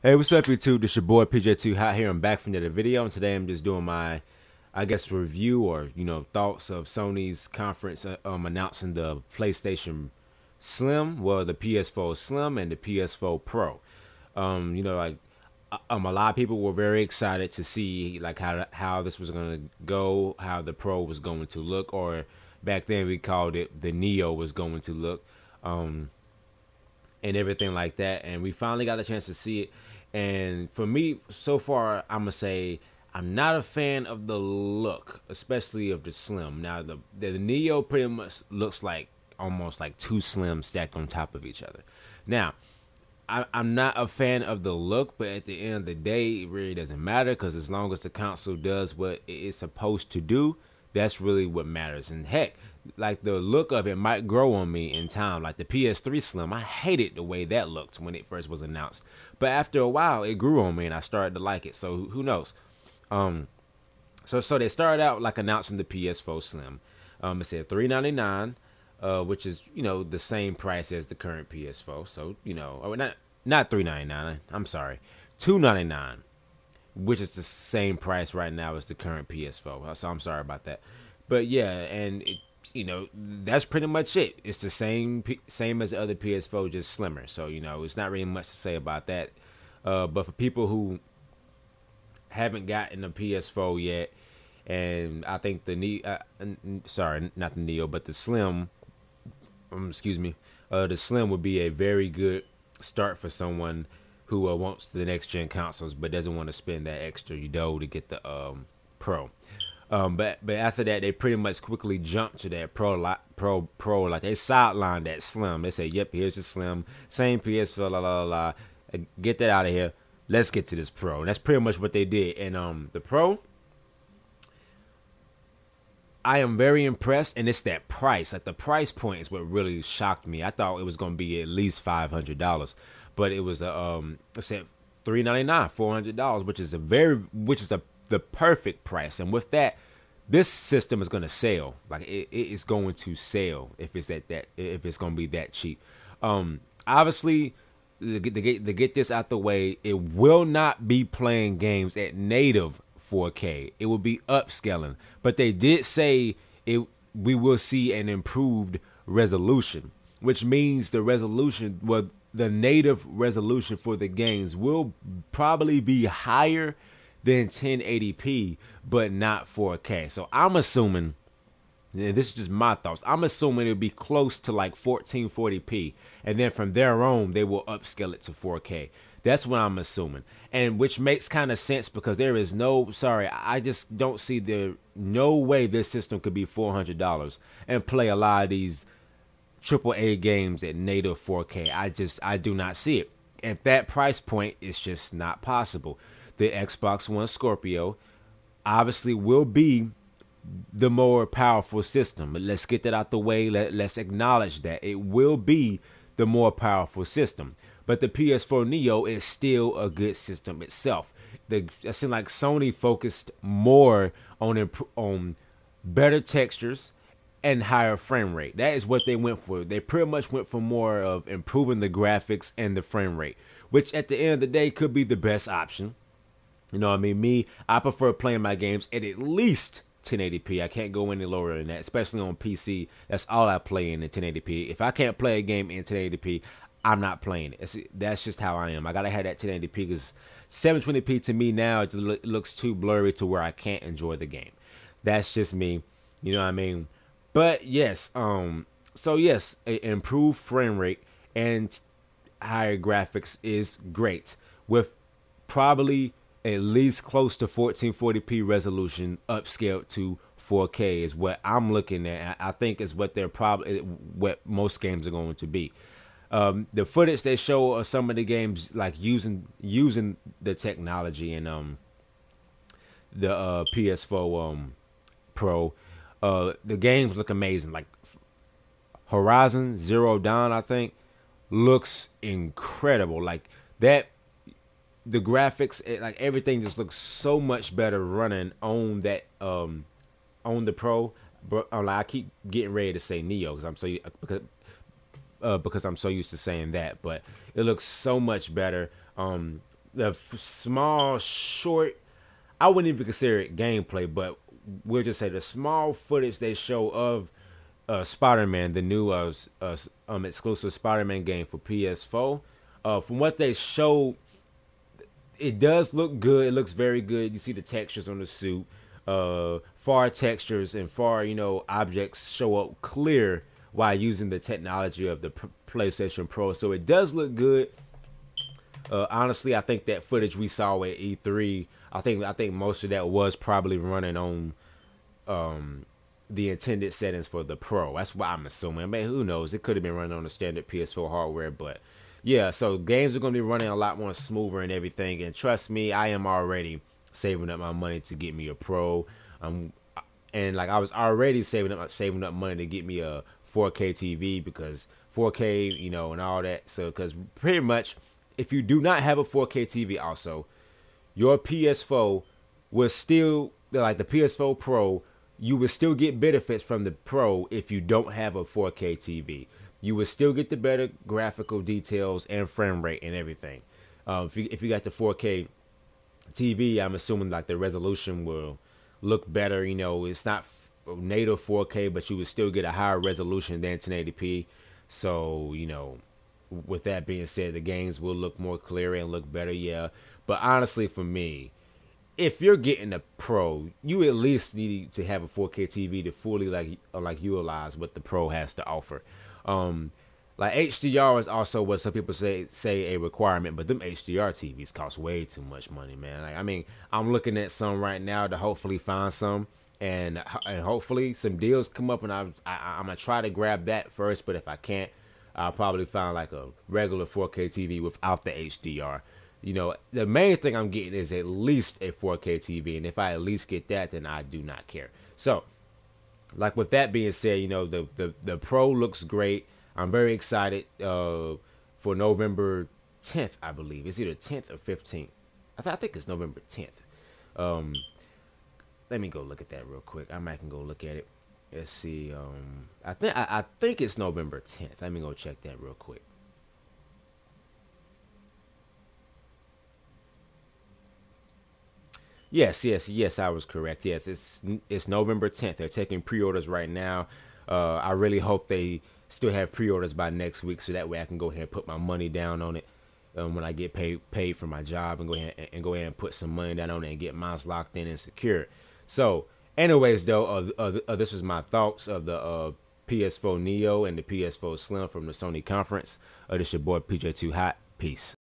Hey, what's up, YouTube? This your boy PJ2 Hot here. I'm back from another video, and today I'm just doing my, I guess, review or thoughts of Sony's conference announcing the PlayStation Slim, well, the PS4 Slim and the PS4 Pro. A lot of people were very excited to see like how this was gonna go, how the Pro was going to look, or back then we called it the Neo was going to look. And everything like that. And we finally got a chance to see it. And for me, so far, I'm gonna say I'm not a fan of the look, especially of the Slim. Now the Neo pretty much looks like almost like two Slims stacked on top of each other. Now, I'm not a fan of the look, but at the end of the day, it really doesn't matter because as long as the console does what it's supposed to do, that's really what matters. And heck, like the look of it might grow on me in time. Like the PS3 Slim, I hated the way that looked when it first was announced, but after a while, it grew on me and I started to like it. So who knows? So they started out like announcing the PS4 Slim. It said $399, which is the same price as the current PS4. So or not $399. I'm sorry, $299, which is the same price right now as the current PS4. So I'm sorry about that, but yeah, and that's pretty much it. It's the same as the other PS4, just slimmer. So it's not really much to say about that. But for people who haven't gotten a PS4 yet, and I think sorry, not the Neo, but the Slim, excuse me, the Slim would be a very good start for someone who wants the next gen consoles but doesn't want to spend that extra dough to get the Pro. But after that, they pretty much quickly jumped to that pro. Like they sidelined that Slim. They say, "Yep, here's the Slim, same PS4, la la la. Get that out of here. Let's get to this Pro." And that's pretty much what they did. And the Pro, I am very impressed, and it's that price. Like the price point is what really shocked me. I thought it was gonna be at least $500, but it was it said $399, $400, which is the perfect price. And with that, this system is gonna sell. Like it is going to sell if it's if it's gonna be that cheap. Obviously, to get this out the way, it will not be playing games at native 4K. It will be upscaling, but they did say we will see an improved resolution, which means the resolution, well, the native resolution for the games will probably be higher than 1080p, but not 4K. So I'm assuming, and this is just my thoughts, I'm assuming it'll be close to like 1440p, and then from there on they will upscale it to 4K. That's what I'm assuming, and which makes kind of sense because there is I just don't see no way this system could be $400 and play a lot of these AAA games at native 4K. I do not see it. At that price point, it's just not possible. The Xbox One Scorpio obviously will be the more powerful system. But let's get that out the way. Let's acknowledge that it will be the more powerful system. But the PS4 Neo is still a good system itself. It seems like Sony focused more on better textures and higher frame rate. That is what they went for. They pretty much went for more of improving the graphics and the frame rate, which at the end of the day could be the best option. You know what I mean? I prefer playing my games at least 1080p. I can't go any lower than that, especially on PC. That's all I play in 1080p. If I can't play a game in 1080p, I'm not playing it. That's just how I am. I gotta have that 1080p because 720p to me now it looks too blurry to where I can't enjoy the game. That's just me. You know what I mean? But yes, so yes, improved frame rate and higher graphics is great with probably at least close to 1440p resolution upscaled to 4K is what I'm looking at. I think is what what most games are going to be. The footage they show of some of the games, like using the technology in the PS4 Pro, the games look amazing. Like Horizon Zero Dawn, I think, looks incredible. Like that. The graphics, like everything, just looks so much better running on that on the Pro. But I keep getting ready to say Neo because I'm so used to saying that, but it looks so much better. the small short, I wouldn't even consider it gameplay, but we'll just say the small footage they show of Spider-Man, the new exclusive Spider-Man game for PS4. From what they showed, it does look good. It looks very good. You see the textures on the suit. Far textures and far, objects show up clear while using the technology of the PlayStation Pro. So it does look good. Honestly, I think that footage we saw at E3, I think most of that was probably running on the intended settings for the Pro. That's why I'm assuming. Man, who knows? It could have been running on the standard PS4 hardware, but yeah. So games are going to be running a lot more smoother and everything. And trust me, I am already saving up my money to get me a Pro. And like I was already saving up money to get me a 4K TV because 4K, and all that. So because pretty much, if you do not have a 4K TV, also your PS4 will still, like the PS4 Pro, you will still get benefits from the Pro if you don't have a 4K TV. You will still get the better graphical details and frame rate and everything. If you got the 4K TV, I'm assuming like the resolution will look better. It's not native 4K, but you would still get a higher resolution than 1080p. So, with that being said, the games will look more clear and look better, yeah. But honestly, for me, if you're getting a Pro, you at least need to have a 4K TV to fully like utilize what the Pro has to offer. Like HDR is also what some people say a requirement, but them HDR TVs cost way too much money, man. Like, I mean, I'm looking at some right now to hopefully find some, and hopefully some deals come up, and I'm gonna try to grab that first. But if I can't, I'll probably find like a regular 4K TV without the HDR. The main thing I'm getting is at least a 4K TV, and if I at least get that, then I do not care. So, like with that being said, the Pro looks great. I'm very excited for November 10th, I believe. It's either 10th or 15th. I think it's November 10th. Let me go look at that real quick. I might can go look at it. Let's see. I think it's November 10th. Let me go check that real quick. Yes, I was correct. Yes, it's November 10th. They're taking pre-orders right now. I really hope they still have pre-orders by next week, so that way I can go ahead and put my money down on it when I get paid for my job, and go ahead and put some money down on it and get mine locked in and secure. So, anyways, though, this was my thoughts of the PS4 Neo and the PS4 Slim from the Sony conference. This your boy PJ2 Hot. Peace.